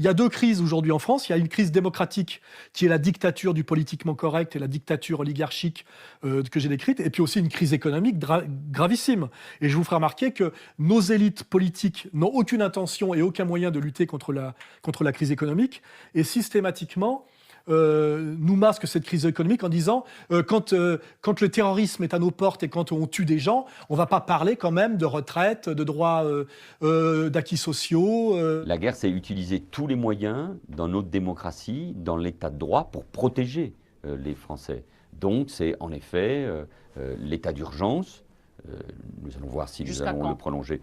y a deux crises aujourd'hui en France. Il y a une crise démocratique qui est la dictature du politiquement correct et la dictature oligarchique que j'ai décrite, et puis aussi une crise économique gravissime. Et je vous ferai remarquer que nos élites politiques n'ont aucune intention et aucun moyen de lutter contre la crise économique, et systématiquement nous masque cette crise économique en disant quand le terrorisme est à nos portes et quand on tue des gens, on ne va pas parler quand même de retraite, de droits d'acquis sociaux. La guerre, c'est utiliser tous les moyens dans notre démocratie, dans l'état de droit, pour protéger les Français. Donc c'est en effet l'état d'urgence. Nous allons voir si nous allons le prolonger.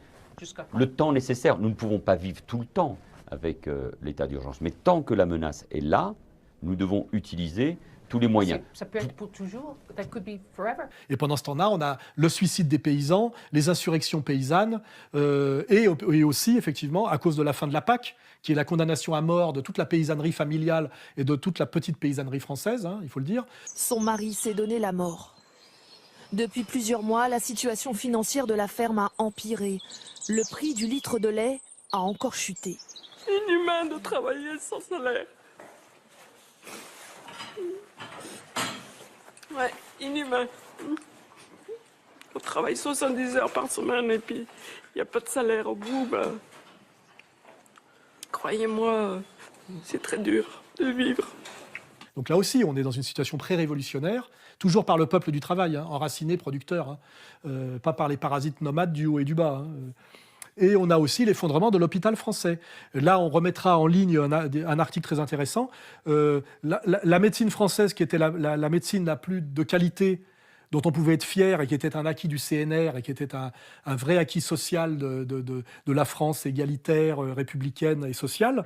Le temps nécessaire. Nous ne pouvons pas vivre tout le temps avec l'état d'urgence. Mais tant que la menace est là, nous devons utiliser tous les moyens. Ça peut être pour toujours, that could be forever. Et pendant ce temps-là, on a le suicide des paysans, les insurrections paysannes, et aussi, effectivement, à cause de la fin de la PAC, qui est la condamnation à mort de toute la paysannerie familiale et de toute la petite paysannerie française, il faut le dire. Son mari s'est donné la mort. Depuis plusieurs mois, la situation financière de la ferme a empiré. Le prix du litre de lait a encore chuté. Inhumain de travailler sans salaire. Ouais, inhumain. On travaille 70 heures par semaine et puis il n'y a pas de salaire au bout. Croyez-moi, c'est très dur de vivre. Donc là aussi, on est dans une situation pré-révolutionnaire, toujours par le peuple du travail, enraciné, producteur, pas par les parasites nomades du haut et du bas. Et on a aussi l'effondrement de l'hôpital français. Là, on remettra en ligne un article très intéressant. La médecine française, qui était la médecine la plus de qualité, dont on pouvait être fier et qui était un acquis du CNR et qui était un vrai acquis social de la France égalitaire, républicaine et sociale.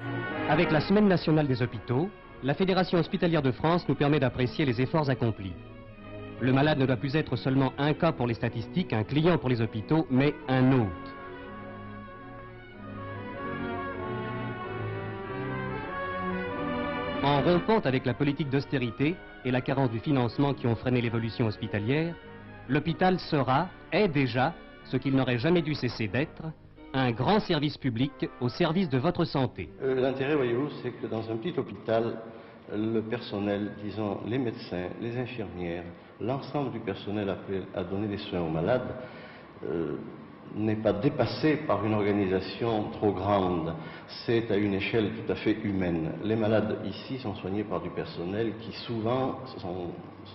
Avec la Semaine nationale des hôpitaux, la Fédération hospitalière de France nous permet d'apprécier les efforts accomplis. Le malade ne doit plus être seulement un cas pour les statistiques, un client pour les hôpitaux, mais un autre. En rompant avec la politique d'austérité et la carence du financement qui ont freiné l'évolution hospitalière, l'hôpital est déjà, ce qu'il n'aurait jamais dû cesser d'être, un grand service public au service de votre santé. L'intérêt, voyez-vous, c'est que dans un petit hôpital, le personnel, disons les médecins, les infirmières, l'ensemble du personnel appelé à donner des soins aux malades, n'est pas dépassé par une organisation trop grande. C'est à une échelle tout à fait humaine. Les malades ici sont soignés par du personnel qui souvent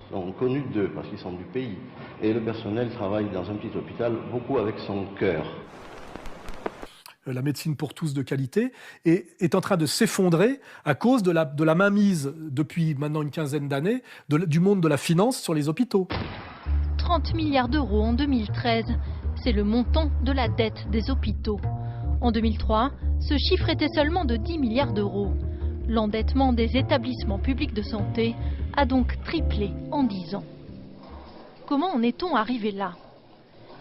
sont connus d'eux parce qu'ils sont du pays. Et le personnel travaille dans un petit hôpital beaucoup avec son cœur. La médecine pour tous de qualité est en train de s'effondrer à cause de la mainmise depuis maintenant une quinzaine d'années du monde de la finance sur les hôpitaux. 30 milliards d'euros en 2013. C'est le montant de la dette des hôpitaux. En 2003, ce chiffre était seulement de 10 milliards d'euros. L'endettement des établissements publics de santé a donc triplé en 10 ans. Comment en est-on arrivé là?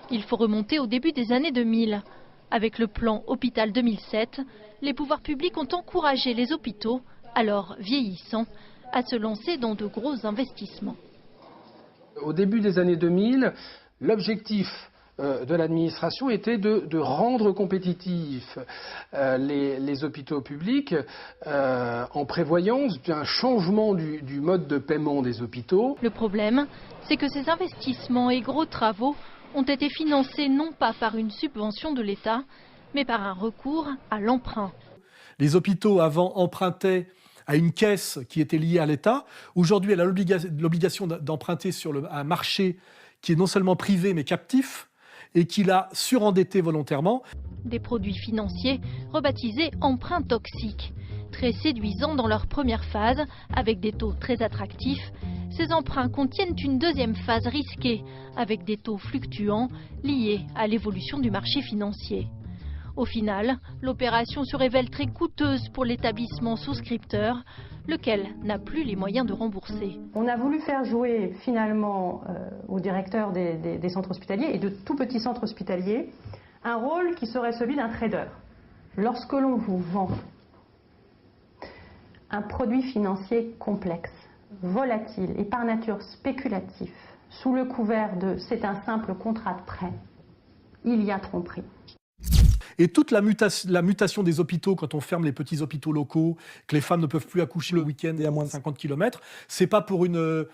Il faut remonter au début des années 2000. Avec le plan Hôpital 2007, les pouvoirs publics ont encouragé les hôpitaux, alors vieillissants, à se lancer dans de gros investissements. Au début des années 2000, l'objectif de l'administration était de rendre compétitifs les hôpitaux publics en prévoyant un changement du mode de paiement des hôpitaux. Le problème, c'est que ces investissements et gros travaux ont été financés non pas par une subvention de l'État, mais par un recours à l'emprunt. Les hôpitaux avant empruntaient à une caisse qui était liée à l'État. Aujourd'hui, elle a l'obligation d'emprunter sur un marché qui est non seulement privé mais captif, et qui l'a surendetté volontairement. Des produits financiers rebaptisés emprunts toxiques. Très séduisants dans leur première phase, avec des taux très attractifs, ces emprunts contiennent une deuxième phase risquée, avec des taux fluctuants liés à l'évolution du marché financier. Au final, l'opération se révèle très coûteuse pour l'établissement souscripteur, lequel n'a plus les moyens de rembourser. On a voulu faire jouer finalement aux directeurs des centres hospitaliers et de tout petits centres hospitaliers un rôle qui serait celui d'un trader. Lorsque l'on vous vend un produit financier complexe, volatile et par nature spéculatif, sous le couvert de « c'est un simple contrat de prêt », il y a tromperie. Et toute la mutation des hôpitaux, quand on ferme les petits hôpitaux locaux, que les femmes ne peuvent plus accoucher le week-end et à moins de 50 km, c'est pas pour une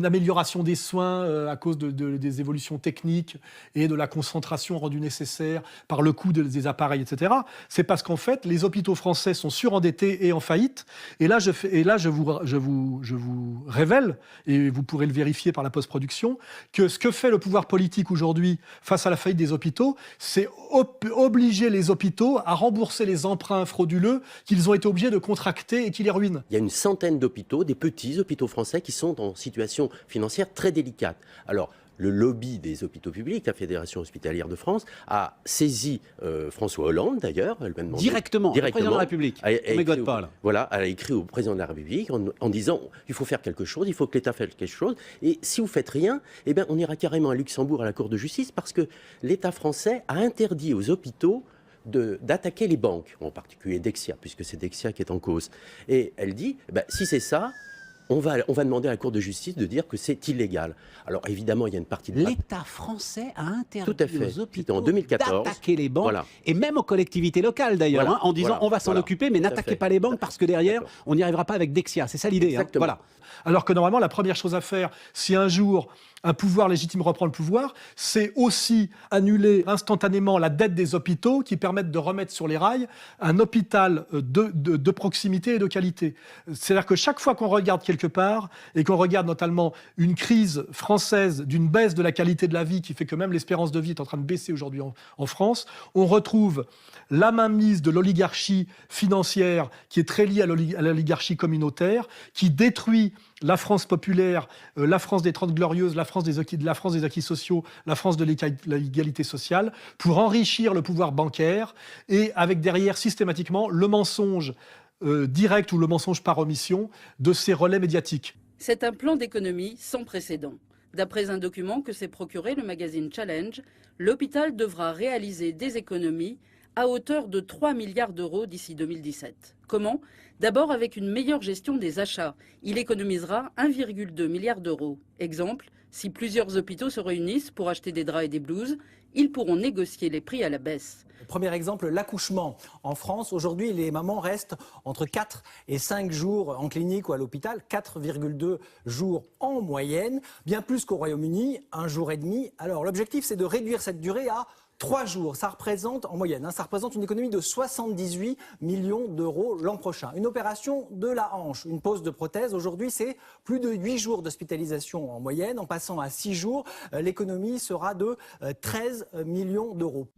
amélioration des soins à cause des évolutions techniques et de la concentration rendue nécessaire par le coût des appareils, etc. C'est parce qu'en fait, les hôpitaux français sont surendettés et en faillite. Et là, je vous révèle, et vous pourrez le vérifier par la post-production, que ce que fait le pouvoir politique aujourd'hui face à la faillite des hôpitaux, c'est obliger les hôpitaux à rembourser les emprunts frauduleux qu'ils ont été obligés de contracter et qui les ruinent. Il y a une centaine d'hôpitaux, des petits hôpitaux français qui sont en situation financière très délicate. Alors, le lobby des hôpitaux publics, la Fédération hospitalière de France, a saisi François Hollande, d'ailleurs. Directement, le président de la République. On mégote pas, là. Voilà, elle a écrit au président de la République en disant il faut faire quelque chose, il faut que l'État fasse quelque chose. Et si vous faites rien, eh bien, on ira carrément à Luxembourg, à la Cour de justice, parce que l'État français a interdit aux hôpitaux d'attaquer les banques, en particulier Dexia, puisque c'est Dexia qui est en cause. Et elle dit, si c'est ça, on va demander à la Cour de justice de dire que c'est illégal. Alors évidemment, il y a une partie de... L'État français a interdit aux hôpitaux en 2014 d'attaquer les banques, et même aux collectivités locales d'ailleurs, en disant on va s'en occuper, mais n'attaquez pas les banques parce que derrière, on n'y arrivera pas avec Dexia. C'est ça l'idée. Voilà. Alors que normalement, la première chose à faire, si un jour un pouvoir légitime reprend le pouvoir, c'est aussi annuler instantanément la dette des hôpitaux qui permettent de remettre sur les rails un hôpital de proximité et de qualité. C'est-à-dire que chaque fois qu'on regarde quelque part, et qu'on regarde notamment une crise française d'une baisse de la qualité de la vie qui fait que même l'espérance de vie est en train de baisser aujourd'hui en France, on retrouve la mainmise de l'oligarchie financière qui est très liée à l'oligarchie communautaire, qui détruit la France populaire, la France des 30 Glorieuses, la France des acquis sociaux, la France de l'égalité sociale, pour enrichir le pouvoir bancaire et avec derrière systématiquement le mensonge direct ou le mensonge par omission de ces relais médiatiques. C'est un plan d'économie sans précédent. D'après un document que s'est procuré le magazine Challenge, l'hôpital devra réaliser des économies à hauteur de 3 milliards d'euros d'ici 2017. Comment ? D'abord avec une meilleure gestion des achats. Il économisera 1,2 milliard d'euros. Exemple, si plusieurs hôpitaux se réunissent pour acheter des draps et des blouses, ils pourront négocier les prix à la baisse. Premier exemple, l'accouchement. En France, aujourd'hui, les mamans restent entre 4 et 5 jours en clinique ou à l'hôpital, 4,2 jours en moyenne, bien plus qu'au Royaume-Uni, 1 jour et demi. Alors l'objectif, c'est de réduire cette durée à 3 jours, ça représente en moyenne, ça représente une économie de 78 millions d'euros l'an prochain. Une opération de la hanche, une pose de prothèse. Aujourd'hui, c'est plus de 8 jours d'hospitalisation en moyenne. En passant à 6 jours, l'économie sera de 13 millions d'euros.